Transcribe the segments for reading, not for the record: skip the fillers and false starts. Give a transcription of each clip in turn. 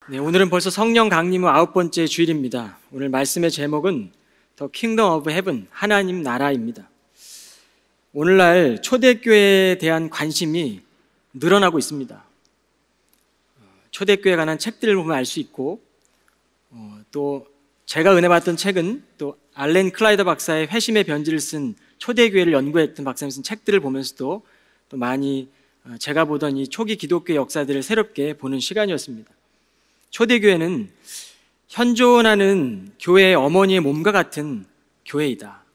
네, 오늘은 벌써 성령 강림 후 9번째 주일입니다. 오늘 말씀의 제목은 The Kingdom of Heaven, 하나님 나라입니다. 오늘날 초대교회에 대한 관심이 늘어나고 있습니다. 초대교회에 관한 책들을 보면 알 수 있고, 또 제가 은혜 받던 책은 또 알렌 클라이더 박사의 회심의 변지를 쓴 초대교회를 연구했던 박사님 쓴 책들을 보면서도 또 많이 제가 보던 이 초기 기독교 역사들을 새롭게 보는 시간이었습니다. 초대교회는 현존하는 교회의 어머니의 몸과 같은 교회이다.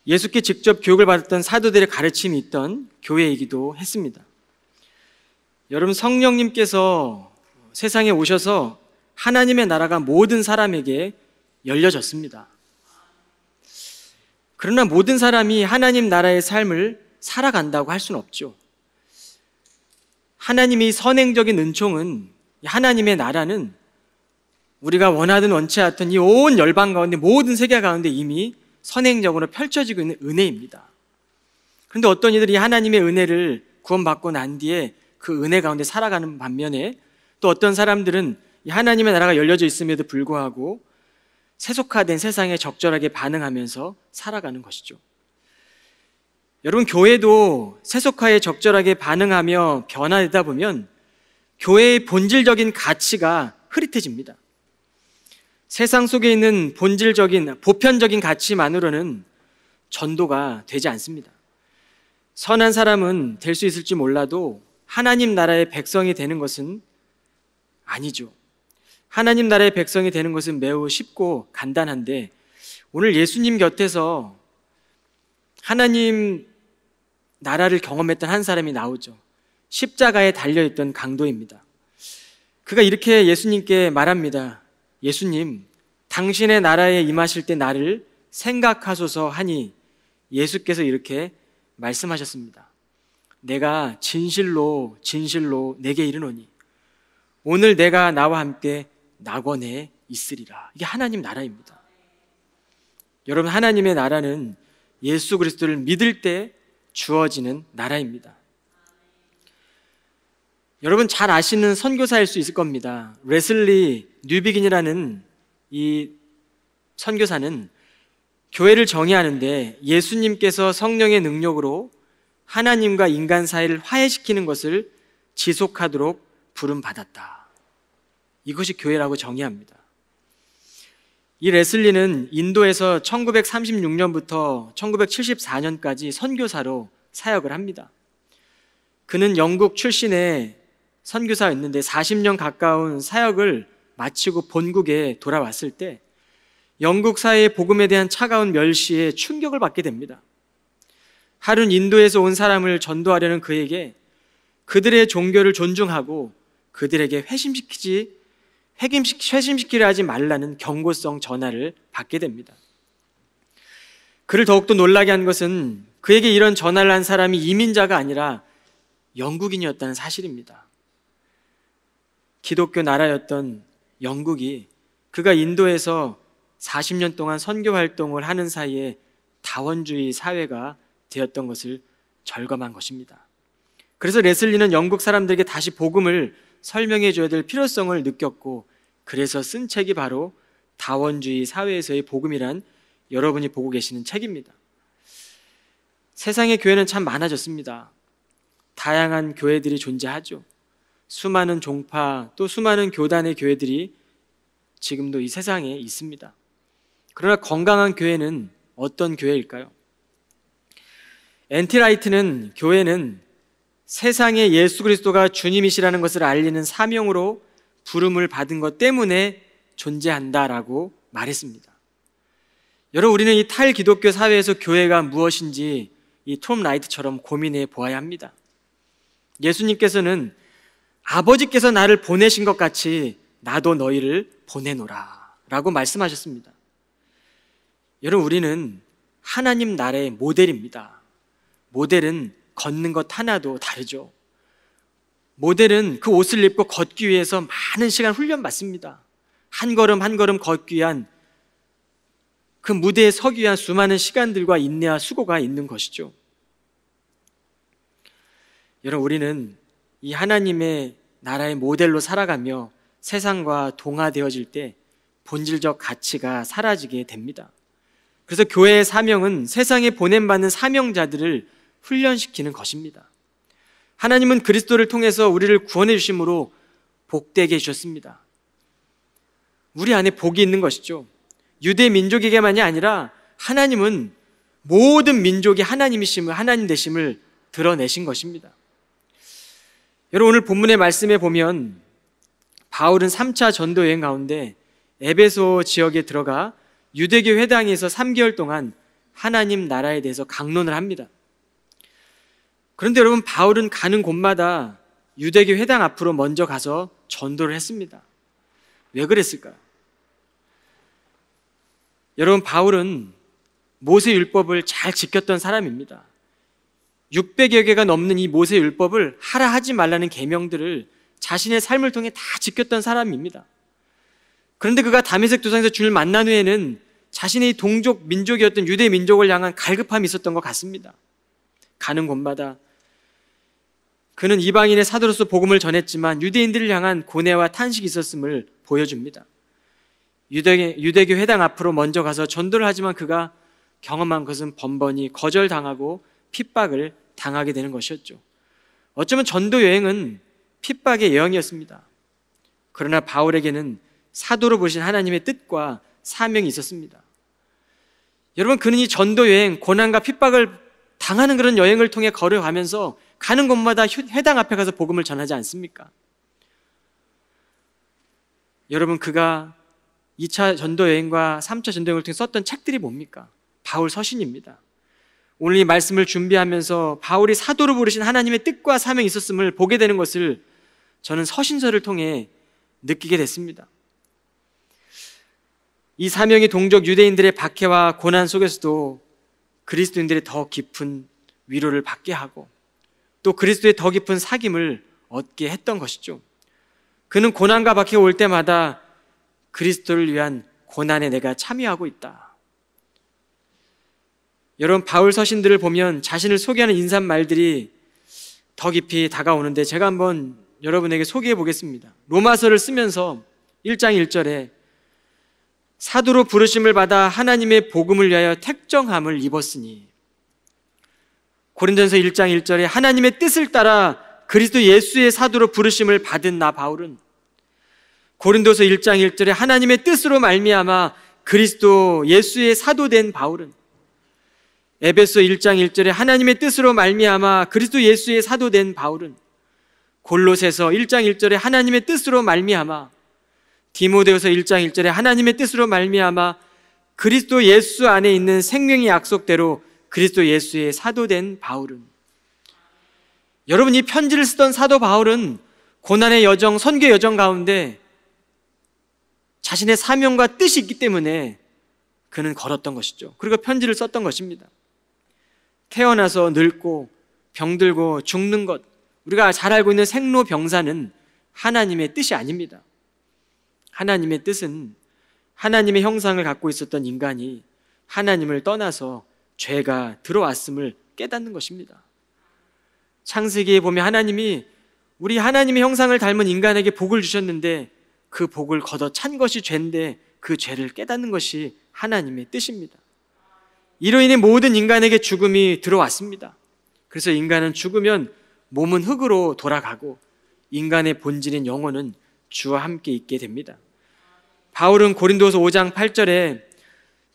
예수께 직접 교육을 받았던 사도들의 가르침이 있던 교회이기도 했습니다. 여러분, 성령님께서 세상에 오셔서 하나님의 나라가 모든 사람에게 열려졌습니다. 그러나 모든 사람이 하나님 나라의 삶을 살아간다고 할 수는 없죠. 하나님의 선행적인 은총은, 하나님의 나라는 우리가 원하든 원치 않던 이 온 열방 가운데, 모든 세계 가운데 이미 선행적으로 펼쳐지고 있는 은혜입니다. 그런데 어떤 이들이 하나님의 은혜를 구원받고 난 뒤에 그 은혜 가운데 살아가는 반면에, 또 어떤 사람들은 이 하나님의 나라가 열려져 있음에도 불구하고 세속화된 세상에 적절하게 반응하면서 살아가는 것이죠. 여러분, 교회도 세속화에 적절하게 반응하며 변화되다 보면 교회의 본질적인 가치가 흐릿해집니다. 세상 속에 있는 본질적인, 보편적인 가치만으로는 전도가 되지 않습니다. 선한 사람은 될 수 있을지 몰라도 하나님 나라의 백성이 되는 것은 아니죠. 하나님 나라의 백성이 되는 것은 매우 쉽고 간단한데, 오늘 예수님 곁에서 하나님 나라를 경험했던 한 사람이 나오죠. 십자가에 달려있던 강도입니다. 그가 이렇게 예수님께 말합니다. 예수님, 당신의 나라에 임하실 때 나를 생각하소서 하니 예수께서 이렇게 말씀하셨습니다. 내가 진실로 진실로 내게 이르노니 오늘 내가 나와 함께 낙원에 있으리라. 이게 하나님 나라입니다. 여러분, 하나님의 나라는 예수 그리스도를 믿을 때 주어지는 나라입니다. 여러분, 잘 아시는 선교사일 수 있을 겁니다. 레슬리 뉴비긴이라는 이 선교사는 교회를 정의하는데 예수님께서 성령의 능력으로 하나님과 인간 사이를 화해시키는 것을 지속하도록 부름받았다. 이것이 교회라고 정의합니다. 이 레슬리는 인도에서 1936년부터 1974년까지 선교사로 사역을 합니다. 그는 영국 출신의 선교사였는데 40년 가까운 사역을 마치고 본국에 돌아왔을 때 영국 사회의 복음에 대한 차가운 멸시에 충격을 받게 됩니다. 하루는 인도에서 온 사람을 전도하려는 그에게 그들의 종교를 존중하고 그들에게 회심시키려 하지 말라는 경고성 전화를 받게 됩니다. 그를 더욱더 놀라게 한 것은 그에게 이런 전화를 한 사람이 이민자가 아니라 영국인이었다는 사실입니다. 기독교 나라였던 영국이 그가 인도에서 40년 동안 선교 활동을 하는 사이에 다원주의 사회가 되었던 것을 절감한 것입니다. 그래서 레슬리는 영국 사람들에게 다시 복음을 설명해 줘야 될 필요성을 느꼈고, 그래서 쓴 책이 바로 다원주의 사회에서의 복음이란 여러분이 보고 계시는 책입니다. 세상의 교회는 참 많아졌습니다. 다양한 교회들이 존재하죠. 수많은 종파, 또 수많은 교단의 교회들이 지금도 이 세상에 있습니다. 그러나 건강한 교회는 어떤 교회일까요? N.T. 라이트는 교회는 세상에 예수 그리스도가 주님이시라는 것을 알리는 사명으로 부름을 받은 것 때문에 존재한다라고 말했습니다. 여러분, 우리는 이 탈기독교 사회에서 교회가 무엇인지 이 톰 라이트처럼 고민해 보아야 합니다. 예수님께서는 아버지께서 나를 보내신 것 같이 나도 너희를 보내노라 라고 말씀하셨습니다. 여러분, 우리는 하나님 나라의 모델입니다. 모델은 걷는 것 하나도 다르죠. 모델은 그 옷을 입고 걷기 위해서 많은 시간 훈련받습니다. 한 걸음 한 걸음 걷기 위한, 그 무대에 서기 위한 수많은 시간들과 인내와 수고가 있는 것이죠. 여러분, 우리는 이 하나님의 나라의 모델로 살아가며 세상과 동화되어질 때 본질적 가치가 사라지게 됩니다. 그래서 교회의 사명은 세상에 보냄받는 사명자들을 훈련시키는 것입니다. 하나님은 그리스도를 통해서 우리를 구원해 주심으로 복되게 해주셨습니다. 우리 안에 복이 있는 것이죠. 유대 민족에게만이 아니라 하나님은 모든 민족이 하나님이심을, 하나님 되심을 드러내신 것입니다. 여러분, 오늘 본문의 말씀에 보면 바울은 3차 전도 여행 가운데 에베소 지역에 들어가 유대교 회당에서 3개월 동안 하나님 나라에 대해서 강론을 합니다. 그런데 여러분, 바울은 가는 곳마다 유대교 회당 앞으로 먼저 가서 전도를 했습니다. 왜 그랬을까요? 여러분, 바울은 모세 율법을 잘 지켰던 사람입니다. 600여 개가 넘는 이 모세 율법을 하라 하지 말라는 계명들을 자신의 삶을 통해 다 지켰던 사람입니다. 그런데 그가 다메섹 도상에서 주를 만난 후에는 자신의 동족 민족이었던 유대 민족을 향한 갈급함이 있었던 것 같습니다. 가는 곳마다 그는 이방인의 사도로서 복음을 전했지만 유대인들을 향한 고뇌와 탄식이 있었음을 보여줍니다. 유대교 회당 앞으로 먼저 가서 전도를 하지만 그가 경험한 것은 번번이 거절당하고 핍박을 당하게 되는 것이었죠. 어쩌면 전도 여행은 핍박의 여행이었습니다. 그러나 바울에게는 사도로 보신 하나님의 뜻과 사명이 있었습니다. 여러분, 그는 이 전도 여행, 고난과 핍박을 당하는 그런 여행을 통해 걸어가면서 가는 곳마다 회당 앞에 가서 복음을 전하지 않습니까? 여러분, 그가 2차 전도 여행과 3차 전도 여행을 통해 썼던 책들이 뭡니까? 바울 서신입니다. 오늘 이 말씀을 준비하면서 바울이 사도로 부르신 하나님의 뜻과 사명이 있었음을 보게 되는 것을 저는 서신서를 통해 느끼게 됐습니다. 이 사명이 동족 유대인들의 박해와 고난 속에서도 그리스도인들의 더 깊은 위로를 받게 하고 또 그리스도의 더 깊은 사귐을 얻게 했던 것이죠. 그는 고난과 박해가 올 때마다 그리스도를 위한 고난에 내가 참여하고 있다. 여러분, 바울 서신들을 보면 자신을 소개하는 인사말들이 더 깊이 다가오는데 제가 한번 여러분에게 소개해 보겠습니다. 로마서를 쓰면서 1장 1절에 사도로 부르심을 받아 하나님의 복음을 위하여 택정함을 입었으니, 고린도전서 1장 1절에 하나님의 뜻을 따라 그리스도 예수의 사도로 부르심을 받은 나 바울은, 고린도서 1장 1절에 하나님의 뜻으로 말미암아 그리스도 예수의 사도된 바울은, 에베소 1장 1절에 하나님의 뜻으로 말미암아 그리스도 예수의 사도된 바울은, 골로새서 1장 1절에 하나님의 뜻으로 말미암아, 디모데후서 1장 1절에 하나님의 뜻으로 말미암아 그리스도 예수 안에 있는 생명의 약속대로 그리스도 예수의 사도된 바울은, 여러분, 이 편지를 쓰던 사도 바울은 고난의 여정, 선교의 여정 가운데 자신의 사명과 뜻이 있기 때문에 그는 걸었던 것이죠. 그리고 편지를 썼던 것입니다. 태어나서 늙고 병들고 죽는 것, 우리가 잘 알고 있는 생로병사는 하나님의 뜻이 아닙니다. 하나님의 뜻은 하나님의 형상을 갖고 있었던 인간이 하나님을 떠나서 죄가 들어왔음을 깨닫는 것입니다. 창세기에 보면 하나님이 우리 하나님의 형상을 닮은 인간에게 복을 주셨는데 그 복을 걷어 찬 것이 죄인데 그 죄를 깨닫는 것이 하나님의 뜻입니다. 이로 인해 모든 인간에게 죽음이 들어왔습니다. 그래서 인간은 죽으면 몸은 흙으로 돌아가고 인간의 본질인 영혼은 주와 함께 있게 됩니다. 바울은 고린도서 5장 8절에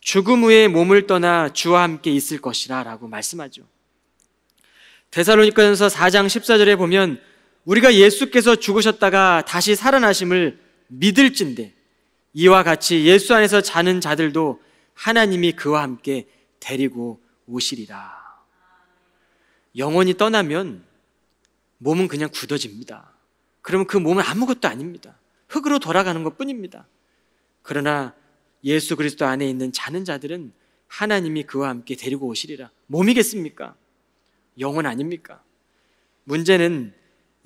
죽음 후에 몸을 떠나 주와 함께 있을 것이라 라고 말씀하죠. 데살로니가전서 4장 14절에 보면 우리가 예수께서 죽으셨다가 다시 살아나심을 믿을진대 이와 같이 예수 안에서 자는 자들도 하나님이 그와 함께 데리고 오시리라. 영혼이 떠나면 몸은 그냥 굳어집니다. 그러면 그 몸은 아무것도 아닙니다. 흙으로 돌아가는 것 뿐입니다. 그러나 예수 그리스도 안에 있는 자는 자들은 하나님이 그와 함께 데리고 오시리라. 몸이겠습니까? 영혼 아닙니까? 문제는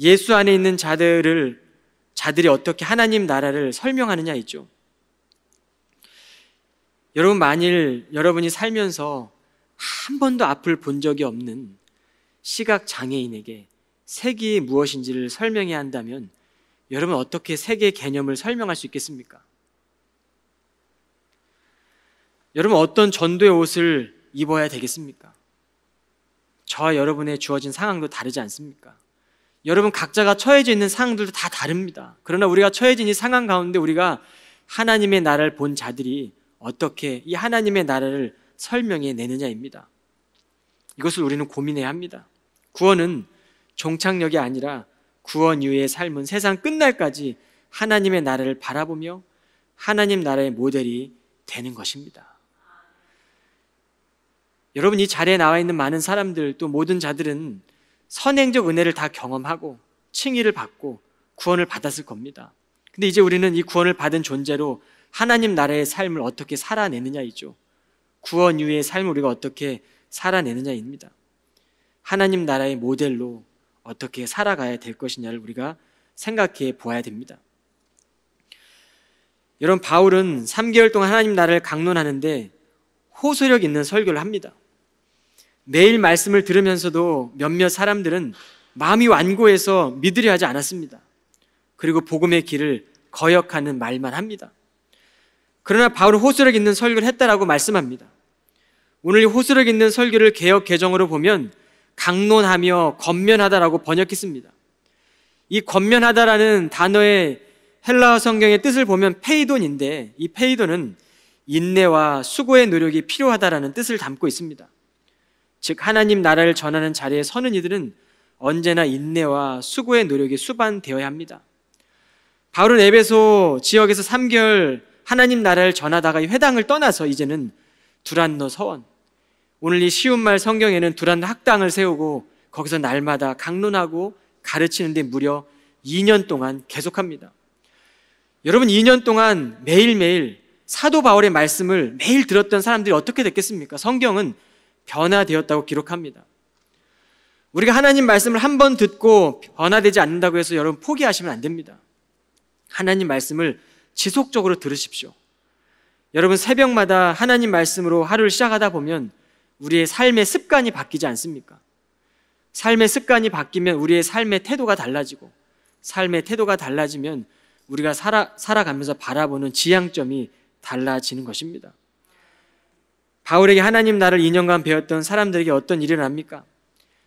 예수 안에 있는 자들이 어떻게 하나님 나라를 설명하느냐이죠. 여러분, 만일 여러분이 살면서 한 번도 앞을 본 적이 없는 시각 장애인에게 색이 무엇인지를 설명해야 한다면 여러분 어떻게 세계의 개념을 설명할 수 있겠습니까? 여러분 어떤 전도의 옷을 입어야 되겠습니까? 저와 여러분의 주어진 상황도 다르지 않습니까? 여러분 각자가 처해져 있는 상황들도 다 다릅니다. 그러나 우리가 처해진 이 상황 가운데 우리가 하나님의 나라를 본 자들이 어떻게 이 하나님의 나라를 설명해 내느냐입니다. 이것을 우리는 고민해야 합니다. 구원은 종착역이 아니라 구원 이후의 삶은 세상 끝날까지 하나님의 나라를 바라보며 하나님 나라의 모델이 되는 것입니다. 여러분 이 자리에 나와 있는 많은 사람들 또 모든 자들은 선행적 은혜를 다 경험하고 칭의를 받고 구원을 받았을 겁니다. 근데 이제 우리는 이 구원을 받은 존재로 하나님 나라의 삶을 어떻게 살아내느냐이죠. 구원 이후의 삶을 우리가 어떻게 살아내느냐입니다. 하나님 나라의 모델로 어떻게 살아가야 될 것이냐를 우리가 생각해 보아야 됩니다. 여러분 바울은 3개월 동안 하나님 나라를 강론하는데 호소력 있는 설교를 합니다. 매일 말씀을 들으면서도 몇몇 사람들은 마음이 완고해서 믿으려 하지 않았습니다. 그리고 복음의 길을 거역하는 말만 합니다. 그러나 바울은 호소력 있는 설교를 했다라고 말씀합니다. 오늘 이 호소력 있는 설교를 개역 개정으로 보면 강론하며 권면하다라고 번역했습니다. 이 권면하다라는 단어의 헬라어 성경의 뜻을 보면 페이돈인데 이 페이돈은 인내와 수고의 노력이 필요하다라는 뜻을 담고 있습니다. 즉 하나님 나라를 전하는 자리에 서는 이들은 언제나 인내와 수고의 노력이 수반되어야 합니다. 바울은 에베소 지역에서 3개월 하나님 나라를 전하다가 이 회당을 떠나서 이제는 두란노 서원, 오늘 이 쉬운 말 성경에는 두란노 학당을 세우고 거기서 날마다 강론하고 가르치는데 무려 2년 동안 계속합니다. 여러분 2년 동안 매일매일 사도 바울의 말씀을 매일 들었던 사람들이 어떻게 됐겠습니까? 성경은 변화되었다고 기록합니다. 우리가 하나님 말씀을 한 번 듣고 변화되지 않는다고 해서 여러분 포기하시면 안 됩니다. 하나님 말씀을 지속적으로 들으십시오. 여러분 새벽마다 하나님 말씀으로 하루를 시작하다 보면 우리의 삶의 습관이 바뀌지 않습니까? 삶의 습관이 바뀌면 우리의 삶의 태도가 달라지고 삶의 태도가 달라지면 우리가 살아가면서 바라보는 지향점이 달라지는 것입니다. 바울에게 하나님 나라를 2년간 배웠던 사람들에게 어떤 일이 일어납니까?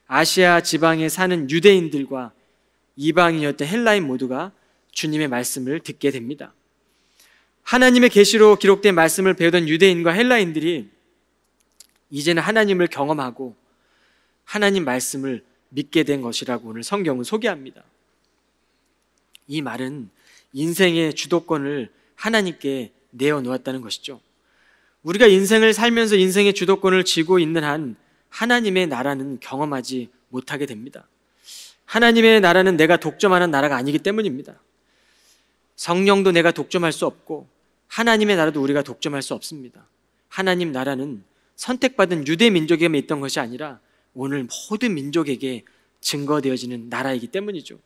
아시아 지방에 사는 유대인들과 이방인이었던 헬라인 모두가 주님의 말씀을 듣게 됩니다. 하나님의 계시로 기록된 말씀을 배우던 유대인과 헬라인들이 이제는 하나님을 경험하고 하나님 말씀을 믿게 된 것이라고 오늘 성경은 소개합니다. 이 말은 인생의 주도권을 하나님께 내어놓았다는 것이죠. 우리가 인생을 살면서 인생의 주도권을 쥐고 있는 한 하나님의 나라는 경험하지 못하게 됩니다. 하나님의 나라는 내가 독점하는 나라가 아니기 때문입니다. 성령도 내가 독점할 수 없고 하나님의 나라도 우리가 독점할 수 없습니다. 하나님 나라는 선택받은 유대 민족에게만 있던 것이 아니라 오늘 모든 민족에게 증거되어지는 나라이기 때문이죠.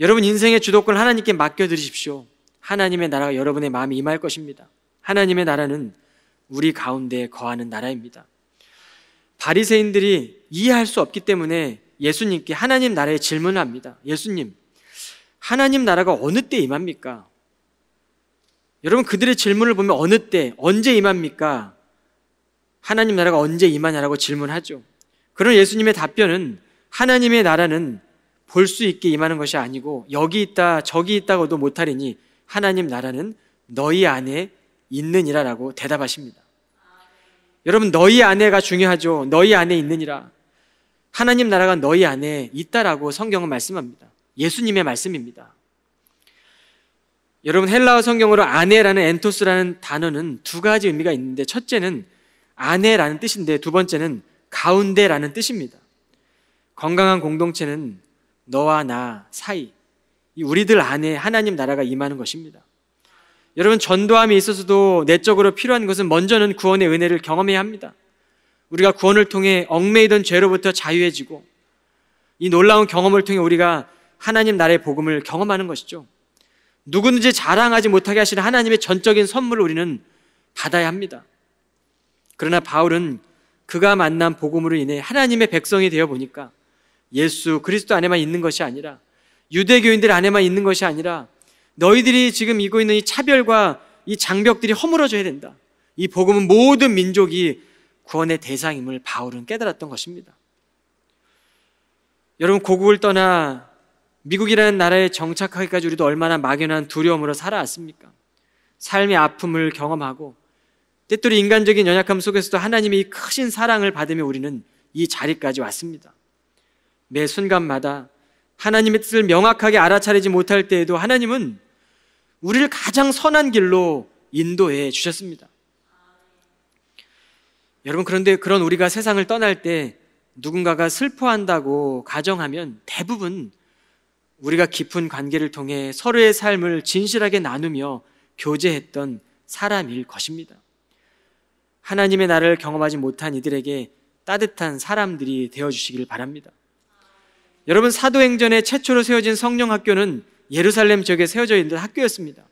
여러분 인생의 주도권을 하나님께 맡겨드리십시오. 하나님의 나라가 여러분의 마음에 임할 것입니다. 하나님의 나라는 우리 가운데 거하는 나라입니다. 바리새인들이 이해할 수 없기 때문에 예수님께 하나님 나라에 질문을 합니다. 예수님, 하나님 나라가 어느 때 임합니까? 여러분 그들의 질문을 보면 어느 때, 언제 임합니까? 하나님 나라가 언제 임하냐라고 질문하죠. 그런 예수님의 답변은 하나님의 나라는 볼 수 있게 임하는 것이 아니고 여기 있다 저기 있다고도 못하리니 하나님 나라는 너희 안에 있느니라 라고 대답하십니다. 여러분 너희 안에가 중요하죠. 너희 안에 있느니라. 하나님 나라가 너희 안에 있다라고 성경은 말씀합니다. 예수님의 말씀입니다. 여러분 헬라어 성경으로 아내라는 엔토스라는 단어는 두 가지 의미가 있는데 첫째는 아내라는 뜻인데 두 번째는 가운데라는 뜻입니다. 건강한 공동체는 너와 나 사이, 이 우리들 안에 하나님 나라가 임하는 것입니다. 여러분 전도함에 있어서도 내적으로 필요한 것은 먼저는 구원의 은혜를 경험해야 합니다. 우리가 구원을 통해 얽매이던 죄로부터 자유해지고 이 놀라운 경험을 통해 우리가 하나님 나라의 복음을 경험하는 것이죠. 누구든지 자랑하지 못하게 하시는 하나님의 전적인 선물을 우리는 받아야 합니다. 그러나 바울은 그가 만난 복음으로 인해 하나님의 백성이 되어 보니까 예수 그리스도 안에만 있는 것이 아니라 유대교인들 안에만 있는 것이 아니라 너희들이 지금 이고 있는 이 차별과 이 장벽들이 허물어져야 된다. 이 복음은 모든 민족이 구원의 대상임을 바울은 깨달았던 것입니다. 여러분, 고국을 떠나 미국이라는 나라에 정착하기까지 우리도 얼마나 막연한 두려움으로 살아왔습니까? 삶의 아픔을 경험하고 때때로 인간적인 연약함 속에서도 하나님의 이 크신 사랑을 받으며 우리는 이 자리까지 왔습니다. 매 순간마다 하나님의 뜻을 명확하게 알아차리지 못할 때에도 하나님은 우리를 가장 선한 길로 인도해 주셨습니다. 여러분, 그런데 그런 우리가 세상을 떠날 때 누군가가 슬퍼한다고 가정하면 대부분 우리가 깊은 관계를 통해 서로의 삶을 진실하게 나누며 교제했던 사람일 것입니다. 하나님의 나라를 경험하지 못한 이들에게 따뜻한 사람들이 되어주시기를 바랍니다. 여러분, 사도행전에 최초로 세워진 성령학교는 예루살렘 지역에 세워져 있는 학교였습니다.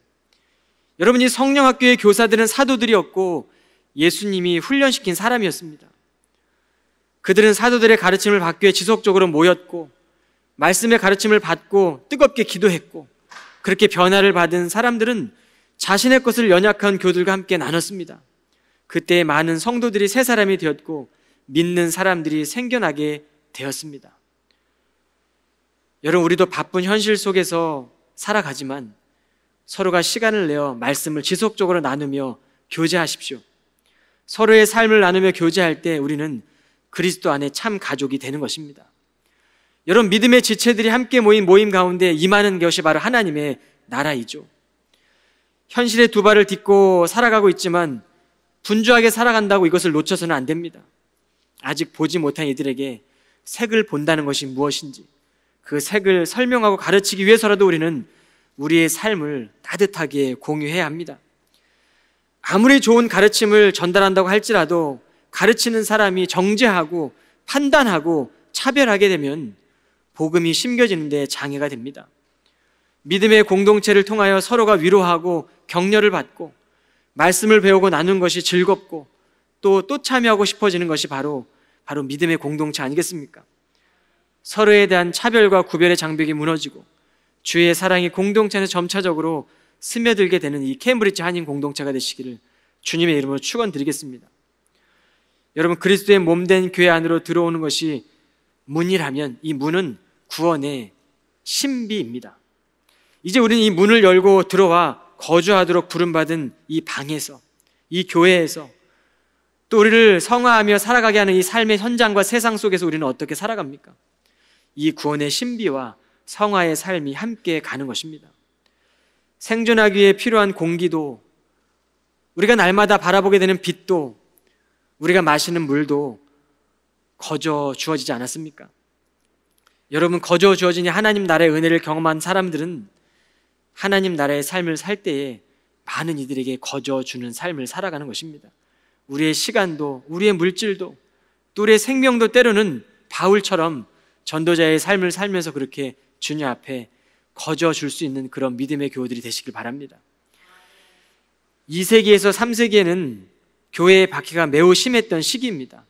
여러분, 이 성령학교의 교사들은 사도들이었고 예수님이 훈련시킨 사람이었습니다. 그들은 사도들의 가르침을 받기 위해 지속적으로 모였고 말씀의 가르침을 받고 뜨겁게 기도했고, 그렇게 변화를 받은 사람들은 자신의 것을 연약한 교들과 함께 나눴습니다. 그때 많은 성도들이 새 사람이 되었고 믿는 사람들이 생겨나게 되었습니다. 여러분, 우리도 바쁜 현실 속에서 살아가지만 서로가 시간을 내어 말씀을 지속적으로 나누며 교제하십시오. 서로의 삶을 나누며 교제할 때 우리는 그리스도 안에 참 가족이 되는 것입니다. 여러분, 믿음의 지체들이 함께 모인 모임 가운데 임하는 것이 바로 하나님의 나라이죠. 현실의 두 발을 딛고 살아가고 있지만 분주하게 살아간다고 이것을 놓쳐서는 안 됩니다. 아직 보지 못한 이들에게 색을 본다는 것이 무엇인지 그 색을 설명하고 가르치기 위해서라도 우리는 우리의 삶을 따뜻하게 공유해야 합니다. 아무리 좋은 가르침을 전달한다고 할지라도 가르치는 사람이 정죄하고 판단하고 차별하게 되면 복음이 심겨지는 데 장애가 됩니다. 믿음의 공동체를 통하여 서로가 위로하고 격려를 받고 말씀을 배우고 나눈 것이 즐겁고 또 참여하고 싶어지는 것이 바로 믿음의 공동체 아니겠습니까? 서로에 대한 차별과 구별의 장벽이 무너지고 주의 사랑이 공동체에서 점차적으로 스며들게 되는 이 케임브리지 한인 공동체가 되시기를 주님의 이름으로 축원드리겠습니다. 여러분, 그리스도의 몸된 교회 안으로 들어오는 것이 문이라면 이 문은 구원의 신비입니다. 이제 우리는 이 문을 열고 들어와 거주하도록 부름받은 이 방에서, 이 교회에서 또 우리를 성화하며 살아가게 하는 이 삶의 현장과 세상 속에서 우리는 어떻게 살아갑니까? 이 구원의 신비와 성화의 삶이 함께 가는 것입니다. 생존하기 위해 필요한 공기도, 우리가 날마다 바라보게 되는 빛도, 우리가 마시는 물도 거저 주어지지 않았습니까? 여러분, 거저 주어진 하나님 나라의 은혜를 경험한 사람들은 하나님 나라의 삶을 살 때에 많은 이들에게 거저 주는 삶을 살아가는 것입니다. 우리의 시간도, 우리의 물질도, 또 우리의 생명도 때로는 바울처럼 전도자의 삶을 살면서 그렇게 주님 앞에 거저 줄 수 있는 그런 믿음의 교우들이 되시길 바랍니다. 2세기에서 3세기에는 교회의 박해가 매우 심했던 시기입니다.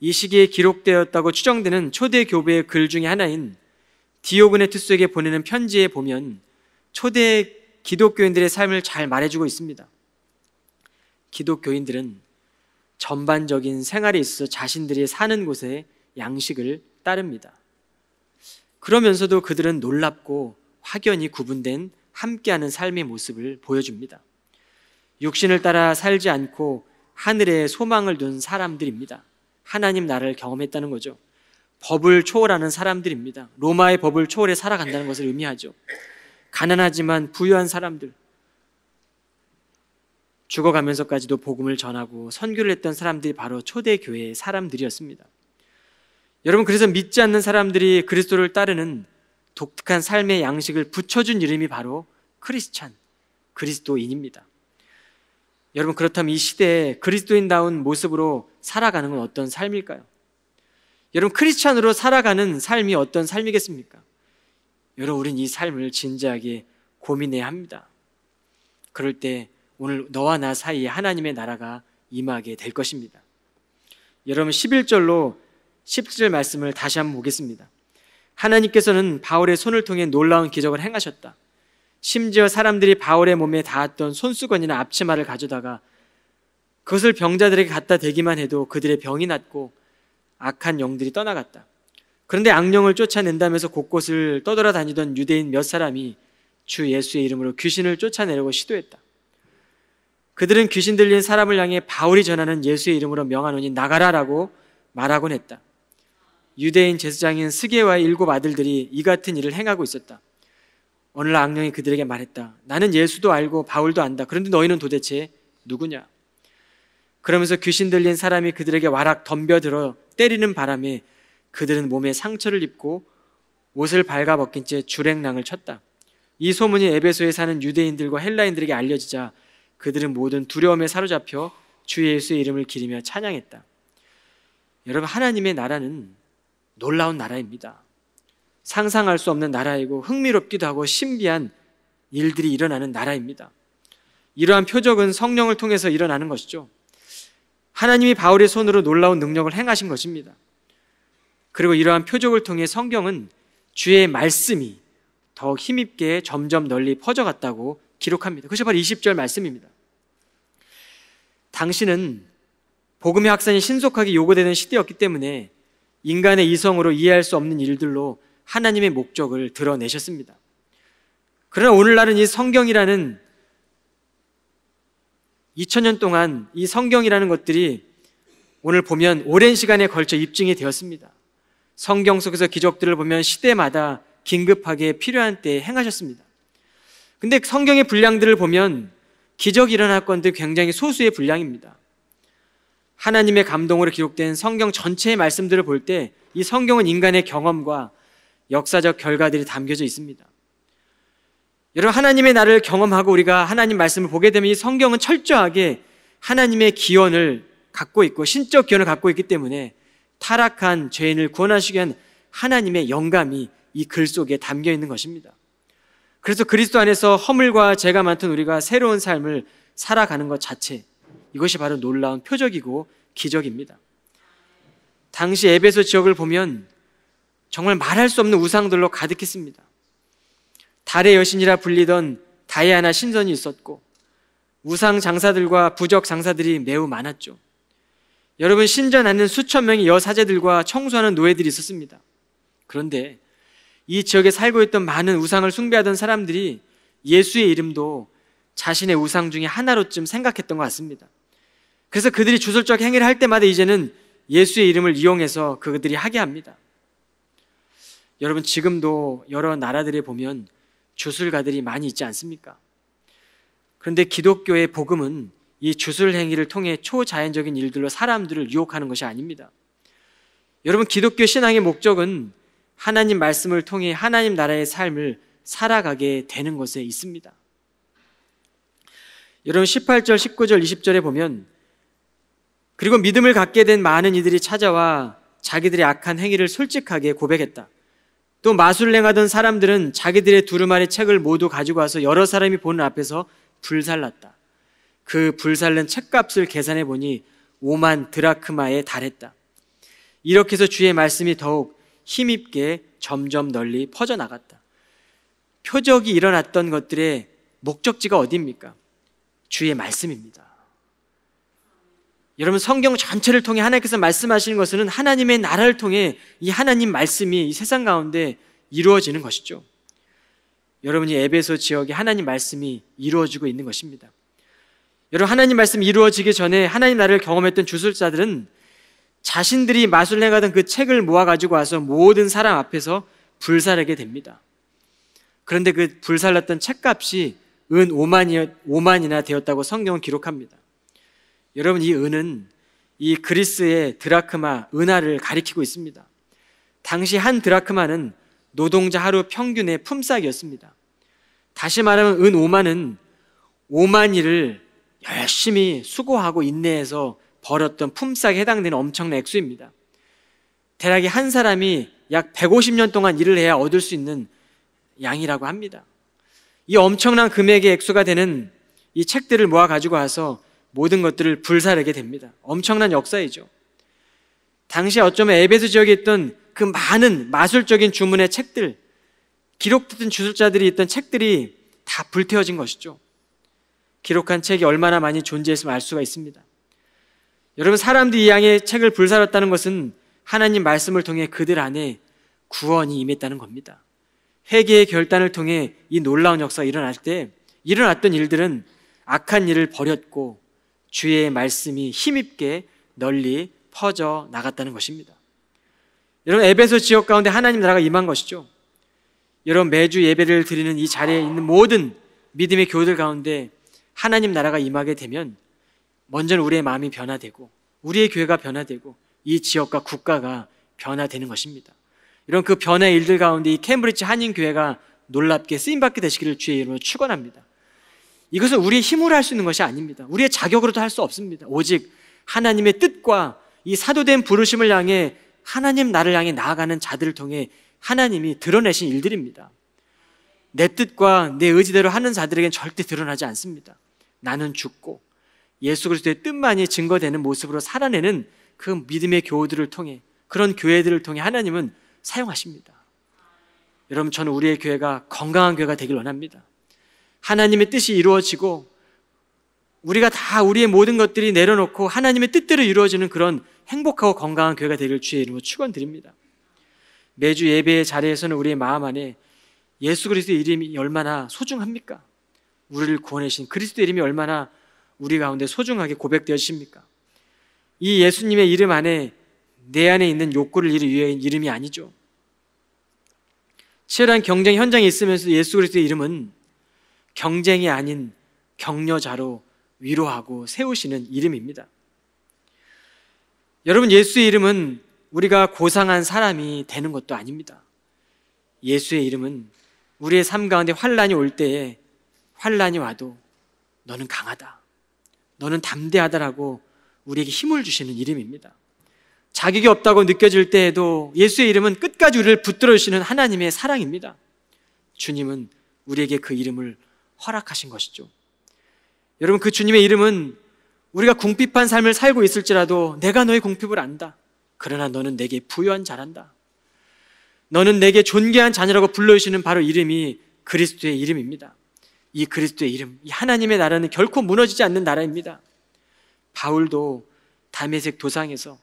이 시기에 기록되었다고 추정되는 초대 교부의 글 중에 하나인 디오그네투스에게 보내는 편지에 보면 초대 기독교인들의 삶을 잘 말해주고 있습니다. 기독교인들은 전반적인 생활에 있어서 자신들이 사는 곳의 양식을 따릅니다. 그러면서도 그들은 놀랍고 확연히 구분된 함께하는 삶의 모습을 보여줍니다. 육신을 따라 살지 않고 하늘에 소망을 둔 사람들입니다. 하나님 나라를 경험했다는 거죠. 법을 초월하는 사람들입니다. 로마의 법을 초월해 살아간다는 것을 의미하죠. 가난하지만 부유한 사람들, 죽어가면서까지도 복음을 전하고 선교를 했던 사람들이 바로 초대교회의 사람들이었습니다. 여러분, 그래서 믿지 않는 사람들이 그리스도를 따르는 독특한 삶의 양식을 붙여준 이름이 바로 크리스찬, 그리스도인입니다. 여러분, 그렇다면 이 시대에 그리스도인다운 모습으로 살아가는 건 어떤 삶일까요? 여러분, 크리스찬으로 살아가는 삶이 어떤 삶이겠습니까? 여러분, 우린 이 삶을 진지하게 고민해야 합니다. 그럴 때 오늘 너와 나 사이에 하나님의 나라가 임하게 될 것입니다. 여러분, 11절로 17절 말씀을 다시 한번 보겠습니다. 하나님께서는 바울의 손을 통해 놀라운 기적을 행하셨다. 심지어 사람들이 바울의 몸에 닿았던 손수건이나 앞치마를 가져다가 그것을 병자들에게 갖다 대기만 해도 그들의 병이 낫고 악한 영들이 떠나갔다. 그런데 악령을 쫓아낸다면서 곳곳을 떠돌아다니던 유대인 몇 사람이 주 예수의 이름으로 귀신을 쫓아내려고 시도했다. 그들은 귀신 들린 사람을 향해 바울이 전하는 예수의 이름으로 명하노니 나가라라고 말하곤 했다. 유대인 제사장인 스게와의 7 아들들이 이 같은 일을 행하고 있었다. 오늘날 악령이 그들에게 말했다. 나는 예수도 알고 바울도 안다. 그런데 너희는 도대체 누구냐? 그러면서 귀신 들린 사람이 그들에게 와락 덤벼들어 때리는 바람에 그들은 몸에 상처를 입고 옷을 발가벗긴 채 주랭랑을 쳤다. 이 소문이 에베소에 사는 유대인들과 헬라인들에게 알려지자 그들은 모든 두려움에 사로잡혀 주 예수의 이름을 기리며 찬양했다. 여러분, 하나님의 나라는 놀라운 나라입니다. 상상할 수 없는 나라이고 흥미롭기도 하고 신비한 일들이 일어나는 나라입니다. 이러한 표적은 성령을 통해서 일어나는 것이죠. 하나님이 바울의 손으로 놀라운 능력을 행하신 것입니다. 그리고 이러한 표적을 통해 성경은 주의 말씀이 더욱 힘있게 점점 널리 퍼져갔다고 기록합니다. 그것이 바로 20절 말씀입니다. 당시는 복음의 확산이 신속하게 요구되는 시대였기 때문에 인간의 이성으로 이해할 수 없는 일들로 하나님의 목적을 드러내셨습니다. 그러나 오늘날은 이 성경이라는 2000년 동안 이 성경이라는 것들이 오늘 보면 오랜 시간에 걸쳐 입증이 되었습니다. 성경 속에서 기적들을 보면 시대마다 긴급하게 필요한 때에 행하셨습니다. 근데 성경의 분량들을 보면 기적이 일어날 건데 굉장히 소수의 분량입니다. 하나님의 감동으로 기록된 성경 전체의 말씀들을 볼 때 이 성경은 인간의 경험과 역사적 결과들이 담겨져 있습니다. 여러분, 하나님의 나라를 경험하고 우리가 하나님 말씀을 보게 되면 이 성경은 철저하게 하나님의 기원을 갖고 있고 신적 기원을 갖고 있기 때문에 타락한 죄인을 구원하시기 위한 하나님의 영감이 이 글 속에 담겨 있는 것입니다. 그래서 그리스도 안에서 허물과 죄가 많던 우리가 새로운 삶을 살아가는 것 자체, 이것이 바로 놀라운 표적이고 기적입니다. 당시 에베소 지역을 보면 정말 말할 수 없는 우상들로 가득했습니다. 달의 여신이라 불리던 다이아나 신전이 있었고 우상 장사들과 부적 장사들이 매우 많았죠. 여러분, 신전 안에는 수천 명의 여사제들과 청소하는 노예들이 있었습니다. 그런데 이 지역에 살고 있던 많은 우상을 숭배하던 사람들이 예수의 이름도 자신의 우상 중에 하나로쯤 생각했던 것 같습니다. 그래서 그들이 주술적 행위를 할 때마다 이제는 예수의 이름을 이용해서 그들이 하게 합니다. 여러분, 지금도 여러 나라들에 보면 주술가들이 많이 있지 않습니까? 그런데 기독교의 복음은 이 주술 행위를 통해 초자연적인 일들로 사람들을 유혹하는 것이 아닙니다. 여러분, 기독교 신앙의 목적은 하나님 말씀을 통해 하나님 나라의 삶을 살아가게 되는 것에 있습니다. 여러분, 18절, 19절, 20절에 보면 그리고 믿음을 갖게 된 많은 이들이 찾아와 자기들의 악한 행위를 솔직하게 고백했다. 또 마술을 행하던 사람들은 자기들의 두루마리 책을 모두 가지고 와서 여러 사람이 보는 앞에서 불살랐다. 그 불살른 책값을 계산해 보니 5만 드라크마에 달했다. 이렇게 해서 주의 말씀이 더욱 힘있게 점점 널리 퍼져나갔다. 표적이 일어났던 것들의 목적지가 어디입니까? 주의 말씀입니다. 여러분, 성경 전체를 통해 하나님께서 말씀하시는 것은 하나님의 나라를 통해 이 하나님 말씀이 이 세상 가운데 이루어지는 것이죠. 여러분이 에베소 지역에 하나님 말씀이 이루어지고 있는 것입니다. 여러분, 하나님 말씀이 이루어지기 전에 하나님 나라를 경험했던 주술자들은 자신들이 마술을 행하던 그 책을 모아가지고 와서 모든 사람 앞에서 불살하게 됩니다. 그런데 그 불살랐던 책값이 은 5만이나 되었다고 성경은 기록합니다. 여러분, 이 은은 이 그리스의 드라크마, 은하를 가리키고 있습니다. 당시 한 드라크마는 노동자 하루 평균의 품삯이었습니다. 다시 말하면 은 5만은 5만일을 열심히 수고하고 인내해서 벌었던 품삯에 해당되는 엄청난 액수입니다. 대략 한 사람이 약 150년 동안 일을 해야 얻을 수 있는 양이라고 합니다. 이 엄청난 금액의 액수가 되는 이 책들을 모아 가지고 와서 모든 것들을 불사르게 됩니다. 엄청난 역사이죠. 당시 어쩌면 에베소 지역에 있던 그 많은 마술적인 주문의 책들, 기록된 주술자들이 있던 책들이 다 불태워진 것이죠. 기록한 책이 얼마나 많이 존재했으면 알 수가 있습니다. 여러분, 사람들이 이 양의 책을 불살랐다는 것은 하나님 말씀을 통해 그들 안에 구원이 임했다는 겁니다. 회개의 결단을 통해 이 놀라운 역사가 일어날 때 일어났던 일들은 악한 일을 버렸고 주의 말씀이 힘있게 널리 퍼져 나갔다는 것입니다. 여러분, 에베소 지역 가운데 하나님 나라가 임한 것이죠. 여러분, 매주 예배를 드리는 이 자리에 있는 모든 믿음의 교우들 가운데 하나님 나라가 임하게 되면 먼저는 우리의 마음이 변화되고 우리의 교회가 변화되고 이 지역과 국가가 변화되는 것입니다. 이런 그 변화의 일들 가운데 이 캠브리지 한인교회가 놀랍게 쓰임받게 되시기를 주의 이름으로 축원합니다. 이것은 우리의 힘으로 할 수 있는 것이 아닙니다. 우리의 자격으로도 할 수 없습니다. 오직 하나님의 뜻과 이 사도된 부르심을 향해 하나님 나를 향해 나아가는 자들을 통해 하나님이 드러내신 일들입니다. 내 뜻과 내 의지대로 하는 자들에겐 절대 드러나지 않습니다. 나는 죽고 예수 그리스도의 뜻만이 증거되는 모습으로 살아내는 그 믿음의 교우들을 통해, 그런 교회들을 통해 하나님은 사용하십니다. 여러분, 저는 우리의 교회가 건강한 교회가 되길 원합니다. 하나님의 뜻이 이루어지고 우리가 다 우리의 모든 것들이 내려놓고 하나님의 뜻대로 이루어지는 그런 행복하고 건강한 교회가 되길 주의 이름으로 축원드립니다. 매주 예배의 자리에서는 우리의 마음 안에 예수 그리스도의 이름이 얼마나 소중합니까? 우리를 구원하신 그리스도의 이름이 얼마나 우리 가운데 소중하게 고백되어집니까? 이 예수님의 이름 안에 내 안에 있는 욕구를 이루기 위한 이름이 아니죠. 치열한 경쟁 현장에 있으면서 예수 그리스도의 이름은 경쟁이 아닌 격려자로 위로하고 세우시는 이름입니다. 여러분, 예수의 이름은 우리가 고상한 사람이 되는 것도 아닙니다. 예수의 이름은 우리의 삶 가운데 환난이 올 때에 환난이 와도 너는 강하다, 너는 담대하다라고 우리에게 힘을 주시는 이름입니다. 자격이 없다고 느껴질 때에도 예수의 이름은 끝까지 우리를 붙들어 주시는 하나님의 사랑입니다. 주님은 우리에게 그 이름을 허락하신 것이죠. 여러분, 그 주님의 이름은 우리가 궁핍한 삶을 살고 있을지라도 내가 너의 궁핍을 안다, 그러나 너는 내게 부유한 자란다, 너는 내게 존귀한 자녀라고 불러주시는 바로 이름이 그리스도의 이름입니다. 이 그리스도의 이름, 이 하나님의 나라는 결코 무너지지 않는 나라입니다. 바울도 다메섹 도상에서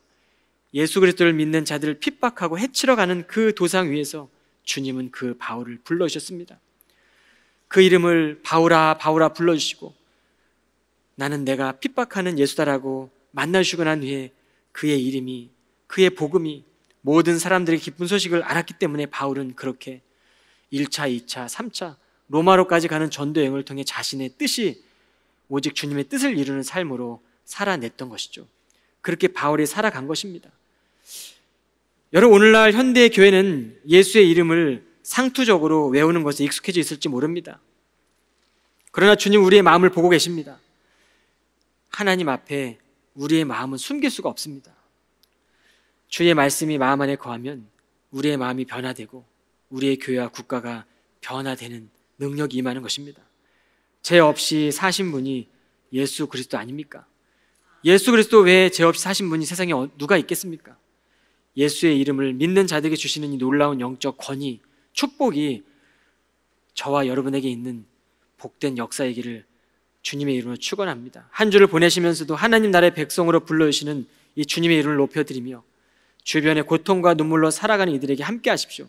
예수 그리스도를 믿는 자들을 핍박하고 해치러 가는 그 도상 위에서 주님은 그 바울을 불러주셨습니다. 그 이름을 바울아 바울아 불러주시고 나는 내가 핍박하는 예수다라고 만나주시고 난 후에 그의 이름이, 그의 복음이 모든 사람들의 기쁜 소식을 알았기 때문에 바울은 그렇게 1차, 2차, 3차 로마로까지 가는 전도 여행을 통해 자신의 뜻이 오직 주님의 뜻을 이루는 삶으로 살아냈던 것이죠. 그렇게 바울이 살아간 것입니다. 여러분, 오늘날 현대의 교회는 예수의 이름을 상투적으로 외우는 것에 익숙해져 있을지 모릅니다. 그러나 주님 우리의 마음을 보고 계십니다. 하나님 앞에 우리의 마음은 숨길 수가 없습니다. 주의 말씀이 마음 안에 거하면 우리의 마음이 변화되고 우리의 교회와 국가가 변화되는 능력이 임하는 것입니다. 죄 없이 사신 분이 예수 그리스도 아닙니까? 예수 그리스도 외에 죄 없이 사신 분이 세상에 누가 있겠습니까? 예수의 이름을 믿는 자들에게 주시는 이 놀라운 영적 권위, 축복이 저와 여러분에게 있는 복된 역사이기를 주님의 이름으로 축원합니다. 한 주를 보내시면서도 하나님 나라의 백성으로 불러주시는 이 주님의 이름을 높여드리며 주변의 고통과 눈물로 살아가는 이들에게 함께 하십시오.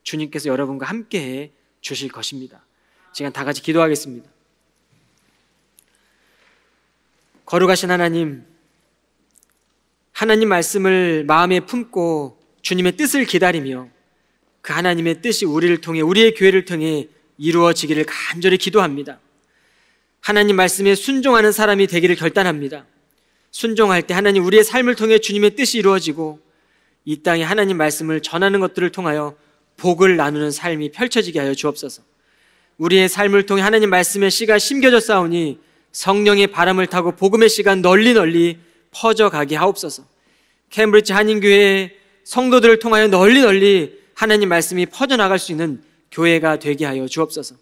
주님께서 여러분과 함께해 주실 것입니다. 시간 다 같이 기도하겠습니다. 거룩하신 하나님, 하나님 말씀을 마음에 품고 주님의 뜻을 기다리며 그 하나님의 뜻이 우리를 통해, 우리의 교회를 통해 이루어지기를 간절히 기도합니다. 하나님 말씀에 순종하는 사람이 되기를 결단합니다. 순종할 때 하나님 우리의 삶을 통해 주님의 뜻이 이루어지고 이 땅에 하나님 말씀을 전하는 것들을 통하여 복을 나누는 삶이 펼쳐지게 하여 주옵소서. 우리의 삶을 통해 하나님 말씀의 씨가 심겨져 싸우니 성령의 바람을 타고 복음의 씨가 널리 퍼져가게 하옵소서. 캠브리지 한인교회의 성도들을 통하여 널리 하나님 말씀이 퍼져나갈 수 있는 교회가 되게 하여 주옵소서.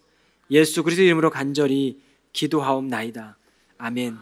예수 그리스도 이름으로 간절히 기도하옵나이다. 아멘.